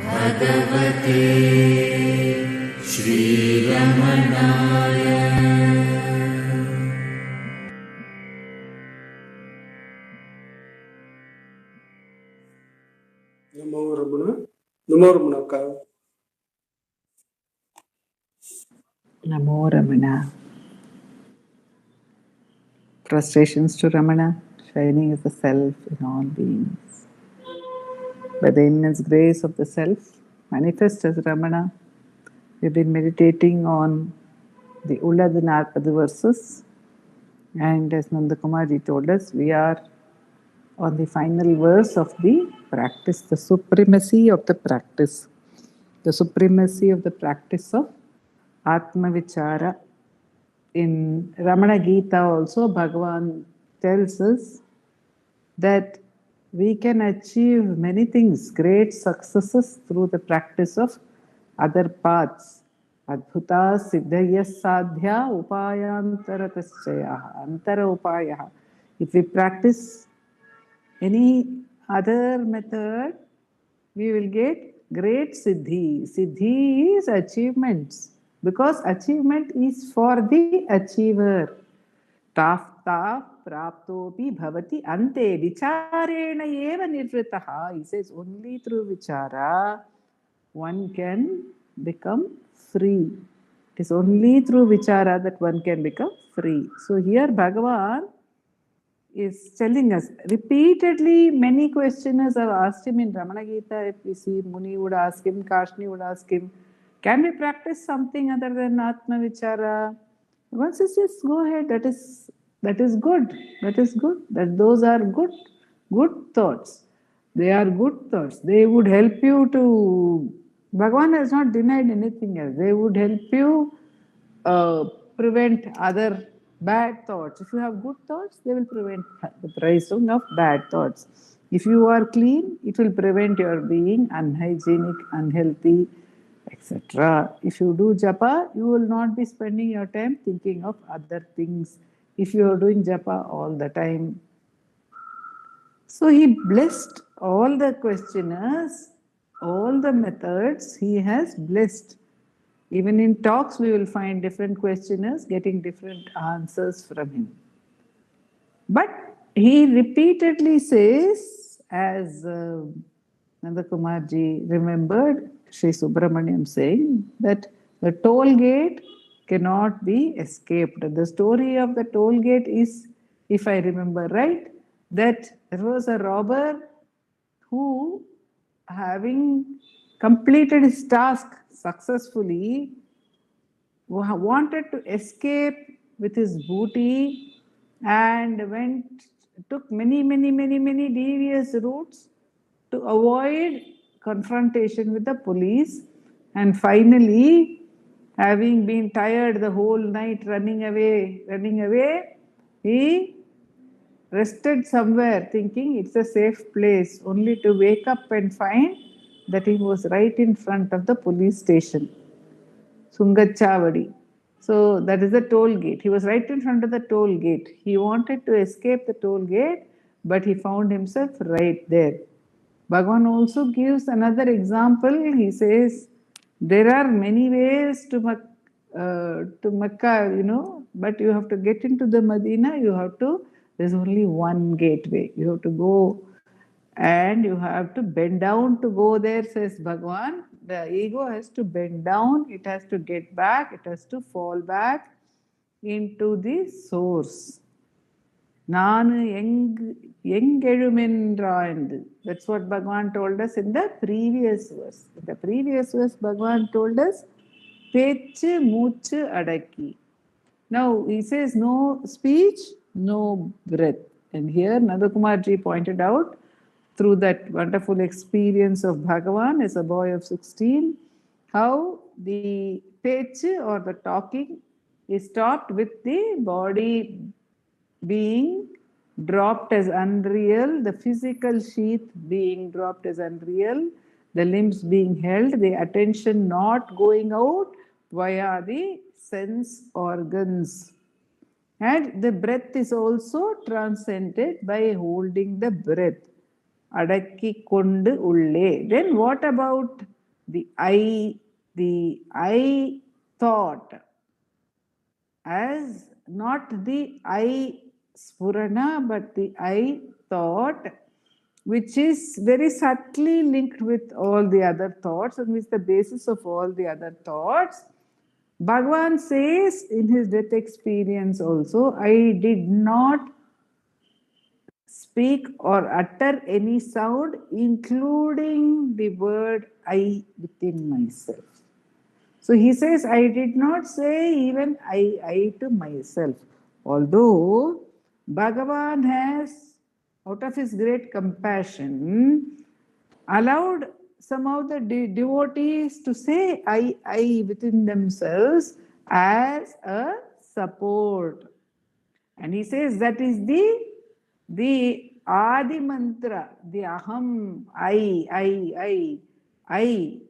भगवते श्रीरमणाय। Namo Ramana. Namo Ramana. Namo Ramana. Frustrations to Ramana, shining as the self in all beings. By the immense grace of the self, manifest as Ramana, we've been meditating on the Ulladu Narpadu verses, and as Nandakumarji told us, we are on the final verse of the practice, the supremacy of the practice. The supremacy of the practice of Atma Vichara. In Ramana Gita also, Bhagavan tells us that we can achieve many things, great successes through the practice of other paths. Adbhuta siddhaya sadhya upayantarataschayaha, antara upayaha. If we practice any other method, we will get great siddhi. Siddhi is achievements, because achievement is for the achiever. Tafta praptopi bhavati ante vicharena eva nirvritaha. He says only through vichara one can become free. It is only through vichara that one can become free. So here Bhagavan is telling us repeatedly. Many questioners have asked him in Ramana Gita. If we see, Muni would ask him, Kashni would ask him, can we practice something other than Atma Vichara? One says, yes, go ahead. That is good. That is good. Those are good thoughts. They are good thoughts. They would help you to. Bhagavan has not denied anything else. They would help you prevent other bad thoughts. If you have good thoughts, they will prevent the rising of bad thoughts. If you are clean, it will prevent your being unhygienic, unhealthy, etc. If you do japa, you will not be spending your time thinking of other things. If you are doing japa all the time. So he blessed all the questioners, all the methods he has blessed. Even in talks, we will find different questioners getting different answers from him. But he repeatedly says, as Nandakumarji remembered Sri Subramaniam saying, that the toll gate cannot be escaped. The story of the toll gate is, if I remember right, that there was a robber who, having completed his task successfully, wanted to escape with his booty and took many devious routes to avoid confrontation with the police, and finally, having been tired the whole night running away, he rested somewhere thinking it's a safe place, only to wake up and find that he was right in front of the police station. Sungachavadi. So that is the toll gate. He was right in front of the toll gate. He wanted to escape the toll gate, but he found himself right there. Bhagavan also gives another example. He says, there are many ways to Mecca, but you have to get into the Medina, there's only one gateway. You have to go and you have to bend down to go there, says Bhagavan. The ego has to bend down, it has to get back, it has to fall back into the source. That's what Bhagavan told us in the previous verse. In the previous verse, Bhagavan told us, Pechu Muchu Adaki. Now he says no speech, no breath. And here Nandakumarji pointed out, through that wonderful experience of Bhagavan as a boy of 16, how the pech or the talking is stopped with the body being dropped as unreal, the physical sheath being dropped as unreal, the limbs being held, the attention not going out via the sense organs. And the breath is also transcended by holding the breath. Adakki kondu ulle. Then what about the I? The I thought as not the I spurana, but the I thought, which is very subtly linked with all the other thoughts and is the basis of all the other thoughts. Bhagavan says in his death experience also, I did not speak or utter any sound, including the word I within myself. So he says, I did not say even I to myself. Although Bhagavan has, out of his great compassion, allowed some of the devotees to say I within themselves as a support. And he says that is the Adi mantra, the Aham, I,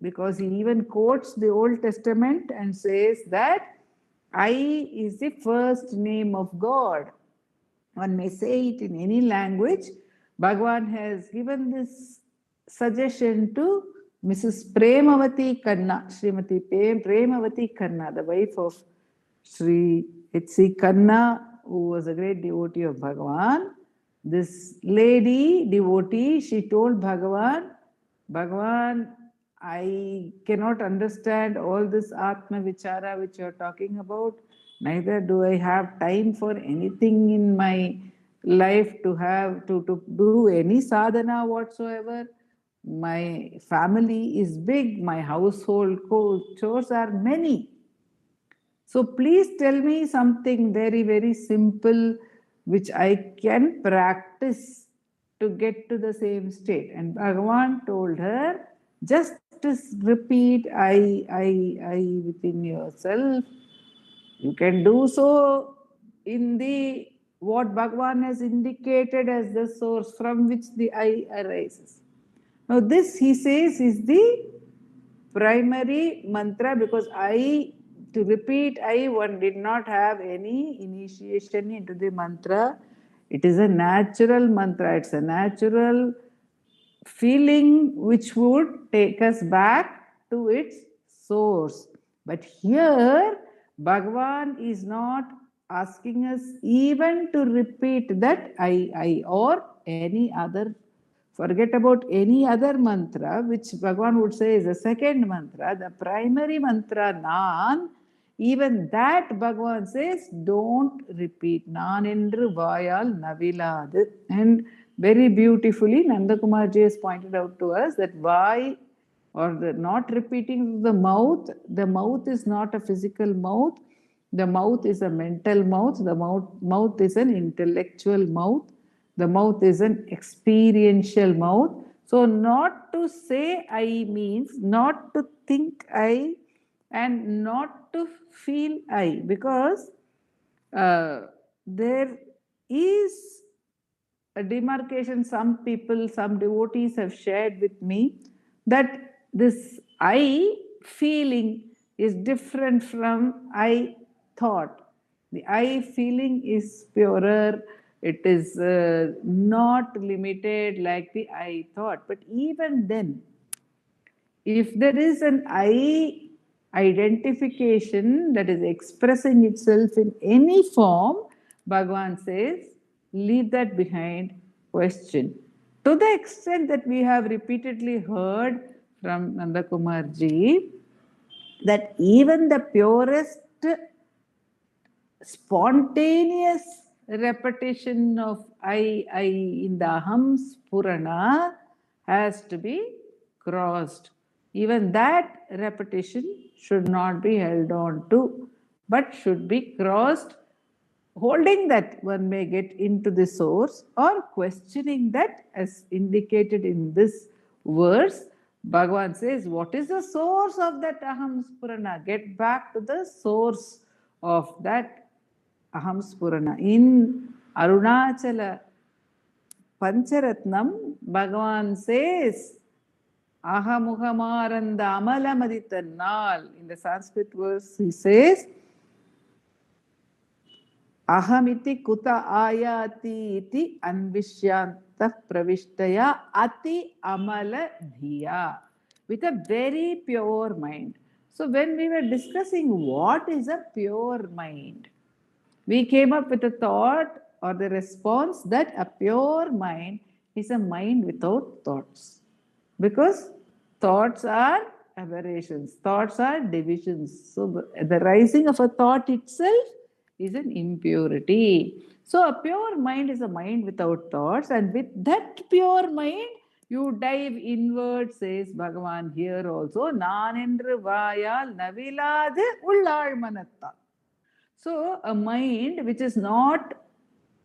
because he even quotes the Old Testament and says that I is the first name of God. One may say it in any language. Bhagavan has given this suggestion to Mrs. Premavati Khanna, Srimati Premavati Khanna, the wife of Sri H.C. Khanna, who was a great devotee of Bhagavan. This lady devotee, she told Bhagavan, Bhagavan, I cannot understand all this Atma Vichara which you are talking about. Neither do I have time for anything in my life to have to do any sadhana whatsoever. My family is big, my household chores are many. So please tell me something very, very simple which I can practice to get to the same state. And Bhagavan told her, just repeat I within yourself. You can do so in the what Bhagavan has indicated as the source from which the I arises. Now this, he says, is the primary mantra, because to repeat one did not have any initiation into the mantra. It is a natural mantra. It's a natural feeling which would take us back to its source. But here, Bhagavan is not asking us even to repeat that I or any other. Forget about any other mantra, which Bhagavan would say is the second mantra, the primary mantra, Nan. Even that Bhagavan says, don't repeat. Nan endru vayal naviladu. And very beautifully, Nandakumarji has pointed out to us that why or the not repeating the mouth is not a physical mouth. The mouth is a mental mouth. The mouth is an intellectual mouth. The mouth is an experiential mouth. So not to say I means not to think I and not to feel I, because there is a demarcation. Some people, some devotees have shared with me that this I feeling is different from I thought. The I feeling is purer, it is not limited like the I thought. But even then, if there is an I identification that is expressing itself in any form, Bhagavan says, leave that behind, question. To the extent that we have repeatedly heard from Nandakumarji, that even the purest spontaneous repetition of I in the Aham Spurana has to be crossed. Even that repetition should not be held on to, but should be crossed. Holding that, one may get into the source, or questioning that, as indicated in this verse. Bhagavan says, what is the source of that Aham Spurana? Get back to the source of that Aham Spurana. In Arunachala Pancharatnam, Bhagavan says, Ahamuhamaranda Amalamaditannal. In the Sanskrit verse, he says, Ahamiti kuta ayati iti anvishyanta pravishtaya ati amala dhiya, with a very pure mind. So when we were discussing what is a pure mind, we came up with a thought or the response that a pure mind is a mind without thoughts. Because thoughts are aberrations, thoughts are divisions. So the rising of a thought itself is an impurity. So a pure mind is a mind without thoughts, and with that pure mind, you dive inward, says Bhagavan here also. Nanendru vayal naviladu ullal manatta. So, a mind which is not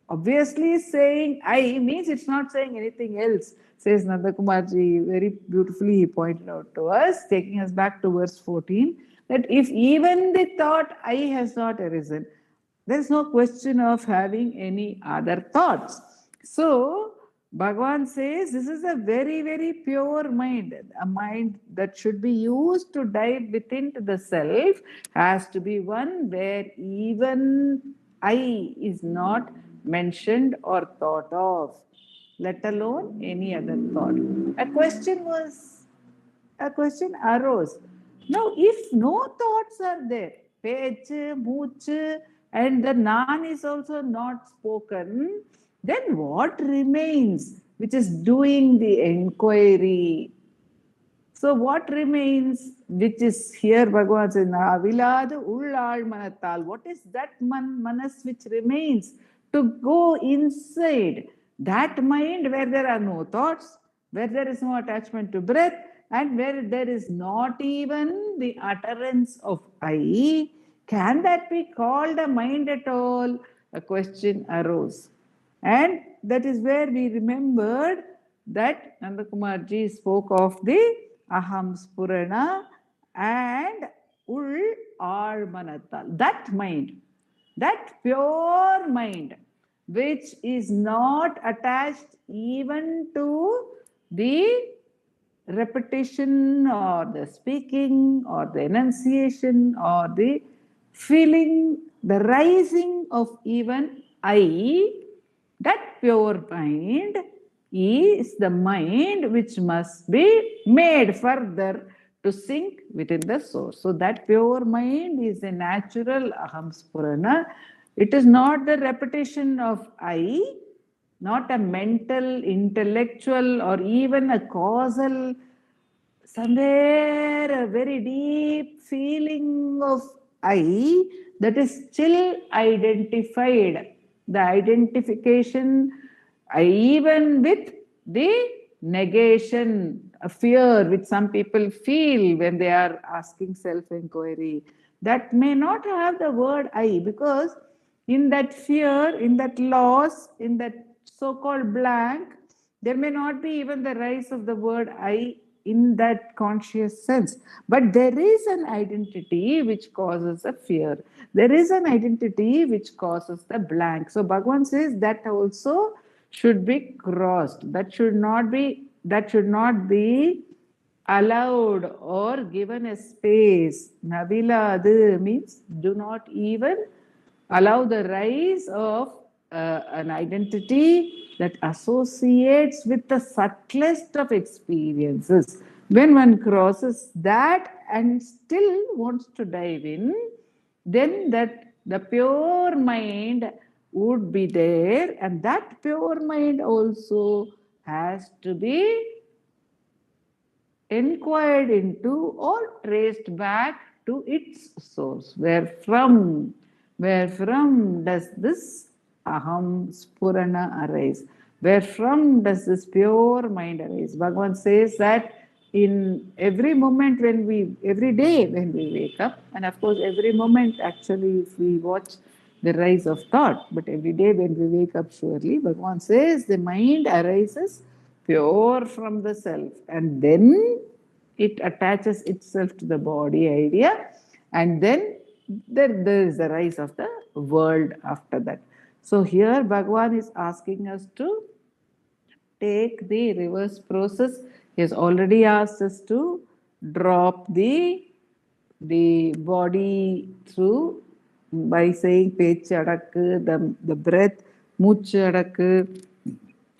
obviously saying I means it's not saying anything else, says Nandakumarji. Very beautifully he pointed out to us, taking us back to verse 14, that if even the thought I has not arisen, there is no question of having any other thoughts. So, Bhagavan says this is a very, very pure mind. A mind that should be used to dive within to the self has to be one where even I is not mentioned or thought of, let alone any other thought. A question arose. Now, if no thoughts are there, pech, mooch, and the nan is also not spoken, then what remains, which is doing the inquiry? So what remains, which is here Bhagavan says, Aviladu ullal manatal. What is that manas which remains? To go inside that mind where there are no thoughts, where there is no attachment to breath, and where there is not even the utterance of I. Can that be called a mind at all? A question arose. And that is where we remembered that Nandakumarji spoke of the Aham Spurana and Ul Almanatal. That mind, that pure mind, which is not attached even to the repetition or the speaking or the enunciation or the feeling, the rising of even I, that pure mind is the mind which must be made further to sink within the source. So that pure mind is a natural aham spurana. It is not the repetition of I, not a mental, intellectual, or even a causal, somewhere a very deep feeling of I that is still identified. The identification, even with the negation, a fear which some people feel when they are asking self inquiry, that may not have the word I, because in that fear, in that loss, in that so called blank, there may not be even the rise of the word I in that conscious sense. But there is an identity which causes a fear. There is an identity which causes the blank. So Bhagavan says that also should be crossed. That should not be allowed or given a space. Naviladu means do not even allow the rise of an identity that associates with the subtlest of experiences. When one crosses that and still wants to dive in, then that the pure mind would be there, and that pure mind also has to be inquired into or traced back to its source. Where from does this aham spurana arise? Where from does this pure mind arise? Bhagavan says that in every moment every day when we wake up, and of course every moment actually if we watch the rise of thought, but every day when we wake up surely, Bhagavan says the mind arises pure from the self, and then it attaches itself to the body idea, and then there is the rise of the world after that. So here Bhagavan is asking us to take the reverse process. He has already asked us to drop the body through by saying pechadakku, the breath, muchadakku.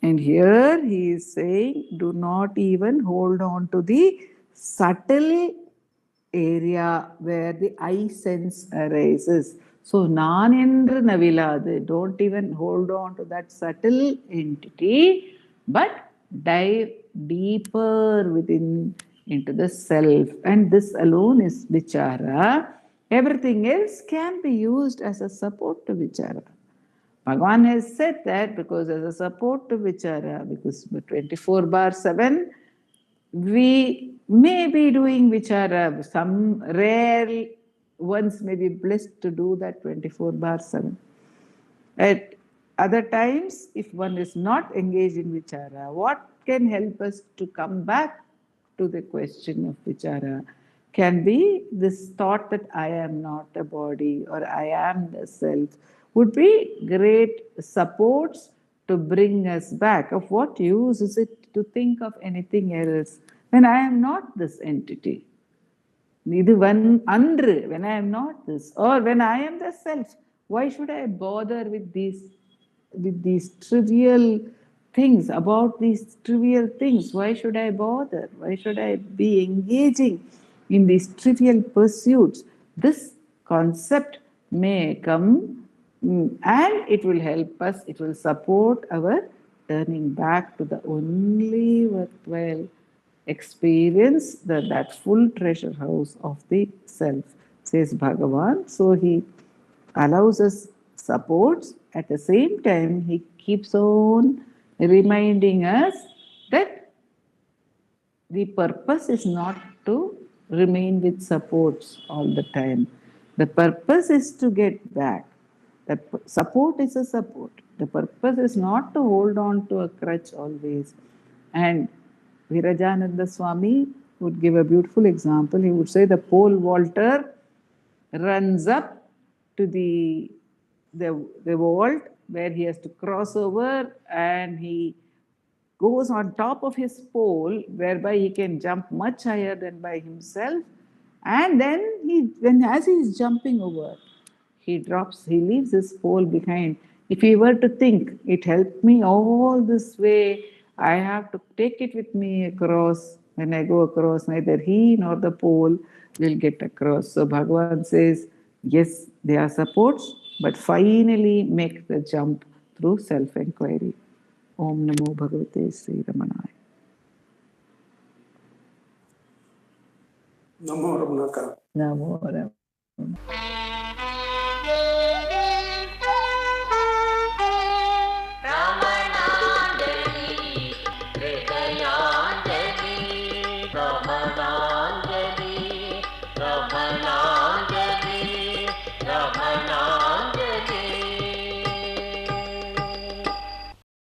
And here he is saying, do not even hold on to the subtle area where the eye sense arises. So, nan endru naviladu, don't even hold on to that subtle entity, but dive deeper within into the self. And this alone is vichara. Everything else can be used as a support to vichara. Bhagavan has said that because as a support to vichara, because 24 bar 7, we may be doing vichara, some rare ones may be blessed to do that 24 bar 7. At other times, if one is not engaged in vichara, what can help us to come back to the question of vichara can be this thought that I am not a body or I am the self would be great supports to bring us back. Of what use is it to think of anything else when I am not this entity? இது அன்று when I am not this or when I am the self, why should I bother with these trivial things, about these trivial things? Why should I bother? Why should I be engaging in these trivial pursuits? This concept may come and it will help us, it will support our turning back to the only worthwhile experience, that full treasure house of the self, says Bhagavan. So he allows us supports, at the same time he keeps on reminding us that the purpose is not to remain with supports all the time. The purpose is to get back. The support is a support. The purpose is not to hold on to a crutch always. And Virajananda Swami would give a beautiful example. He would say the pole vaulter runs up to the vault where he has to cross over, and he goes on top of his pole whereby he can jump much higher than by himself. And then as he is jumping over, he leaves his pole behind. If he were to think, it helped me all this way, I have to take it with me across. When I go across, neither he nor the pole will get across. So Bhagavan says, yes, they are supports, but finally make the jump through self-inquiry. Om Namo Bhagavate Sri Ramanaya. Namo Ramanaka. Namo Ramanaya. Ramananjali, Hridayanjali, Ramananjali, Ramananjali.